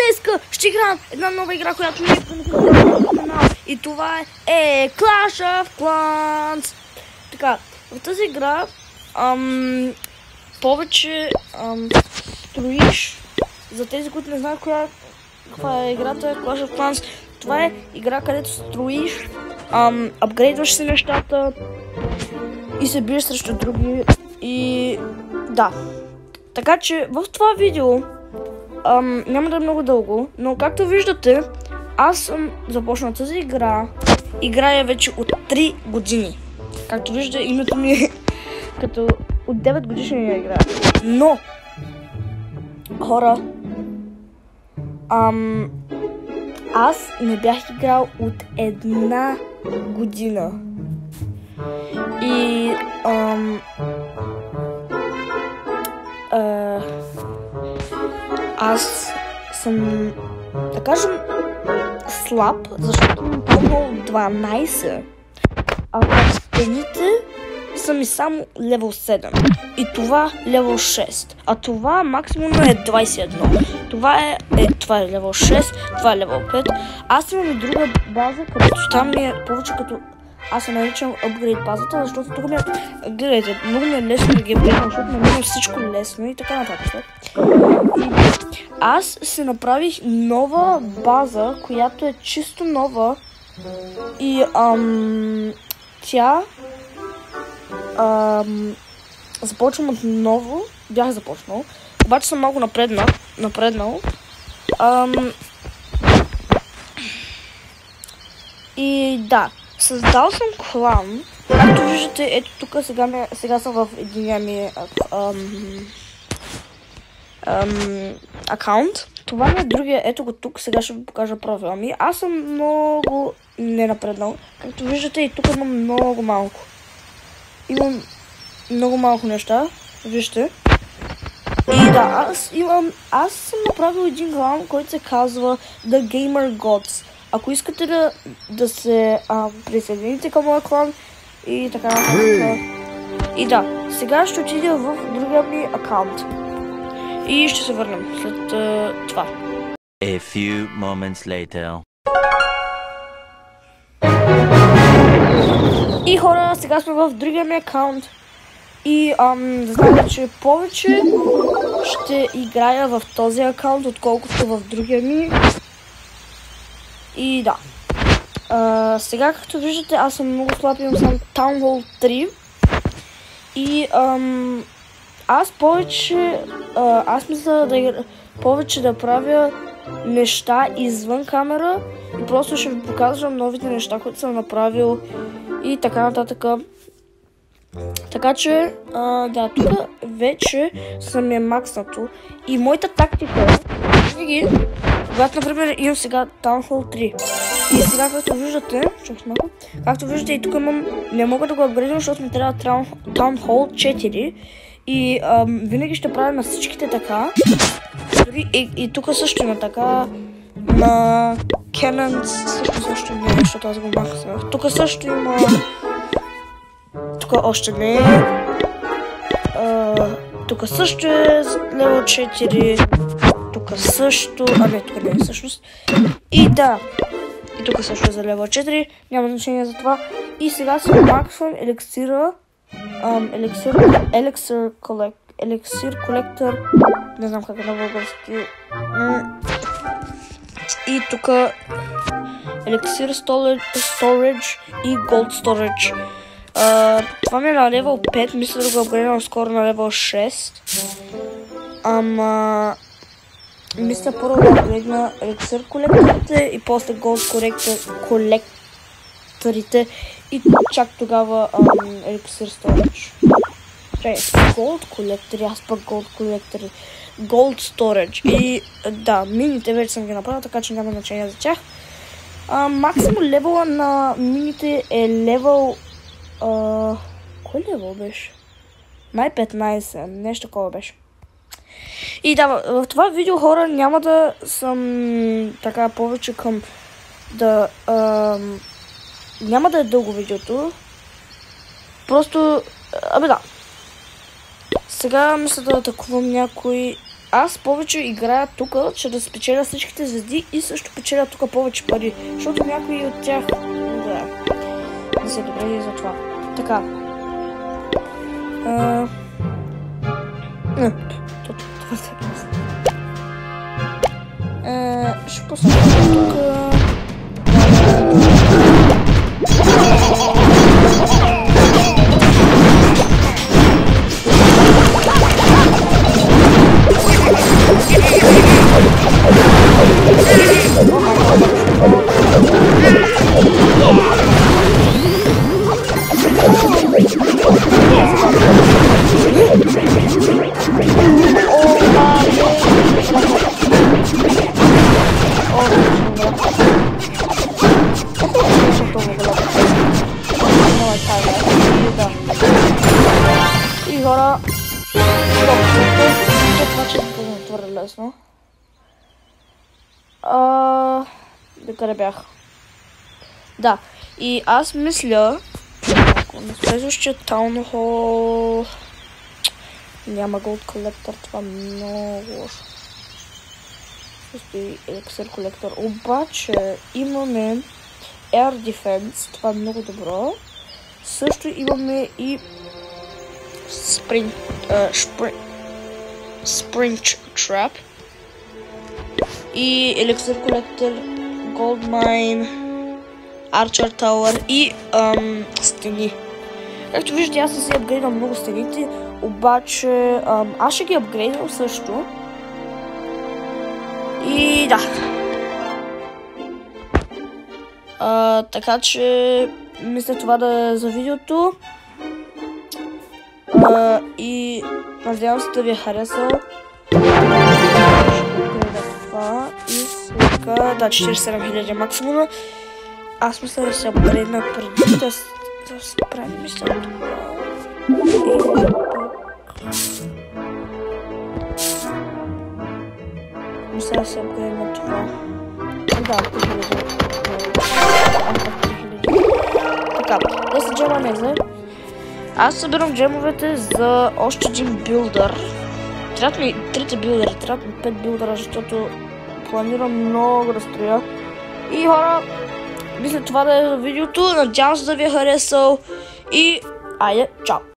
Днеска ще играем една нова игра, която не е на канал. И това е Clash of Clans. Така, в тази игра повече строиш. За тези, които не знаят каква е играта, Clash of Clans, това е игра, където строиш, апгрейдваш си нещата и се биеш срещу други. И да. Така че в това видео няма да е много дълго, но както виждате, аз съм започнал тази игра. Играя вече от 3 години. Както виждате, името ми е като от 9 годишния игра. Но хора, аз не бях играл от 1 година. И аз съм, да кажем, слаб, защото имам по-много 12, а в стените са ми само левел 7 и това левел 6, а това максимум е 21. Това е левел 6, това е левел 5. Аз имам и друга база, където там ми е повече като... Аз се наричам апгрейд базата, защото тук ми е... Гледайте, много ми е лесно да ги апгрейдам, защото на мен е всичко лесно и така нататък. И аз се направих нова база, която е чисто нова и тя... започвам отново, бях започнал, обаче съм малко напреднал. И да, създал съм клан, както виждате, ето тук сега съм в единия ми акаунт. Това ми е другия, ето го тук, сега ще ви покажа профила ми. Аз съм много ненапреднал, както виждате и тук имам много малко. Имам много малко неща, вижте. И да, аз съм направил един клан, който се казва The Gamer Gods. Ако искате да се присъедините към моя клан и така нататък. И да, сега ще отидя в другия ми акаунт. И ще се върнем след това. A few moments later. И хора, сега сме в другия ми акаунт. И знаете, че повече ще играя в този акаунт, отколкото в другия ми. И да. Сега, както виждате, аз съм много слаб, имам само Town Hall 3. И аз мисля повече да правя неща извън камера и просто ще ви показвам новите неща, които съм направил и така нататък. Така че, да, тук вече съм макснато и моята тактика е, когато, например, имам сега Town Hall 3 и сега, както виждате, и тук имам, не мога да го апгрейдвам, защото ми трябва Town Hall 4 и винаги ще правя на всичките така. И тук също има така, на Cannons също не е, защото аз го макснах. Тук също има, тук още не е, тук също е левел 4, тук също, не, тук не е всъщност. И да, и тук също е за левел 4, няма значение за това. И сега се максвам елексира, елексир колектор, не знам как е на български. И тук елексир storage и gold storage. Това ми е на левел 5, мисля да го апгрейдвам скоро на левел 6. Мисля първо да апгрейдна елексир колекторите и после gold колекторите и чак тогава елексир storage. Gold колектори, аз пък gold колектори, gold storage и да, мините вече съм ги направил, така че няма значение за тях. Максимум левела на мините е левел... кой левел беше? Май 15, нещо такова беше. И да, в това видео, хора, няма да съм така повече към да... няма да е дълго видеото. Просто... да. Сега мисля да атакувам някой аз повече играя тук, че да спечеля всичките звезди и също печеля тук повече пари, защото някои от тях не са добре за това. Така. Ще поставя тук. И хора, това че е твърде лесно. Докъде бях? Да, и аз мисля, ако на следващия Town Hall няма Gold Collector, това е много лошо. Също и Elixir Collector, обаче имаме Air Defense, това е много добро. Също имаме и Spring Trap и Elixir Collector, Gold Mine, Archer Tower и стени. Както виждате, аз не си апгрейдам много стените, обаче аз ще ги апгрейдам също. И да. Така че мисля това да е за видеото. И надявам се да ви е харесал. Това и сега, да, 47 000 максимума. Аз мисля да се апгрейдна преди да справим, мисля това. Мисля да се апгрейдна това. Да, 3000. Така, 10 джема не взе. Аз събирам джемовете за още един билдър. Трябват ми 3 билдъра, трябват ми 5 билдъра, защото планирам много да строя. И хора, мисля това да е за видеото. Надявам се да ви е харесал. И айде, чао!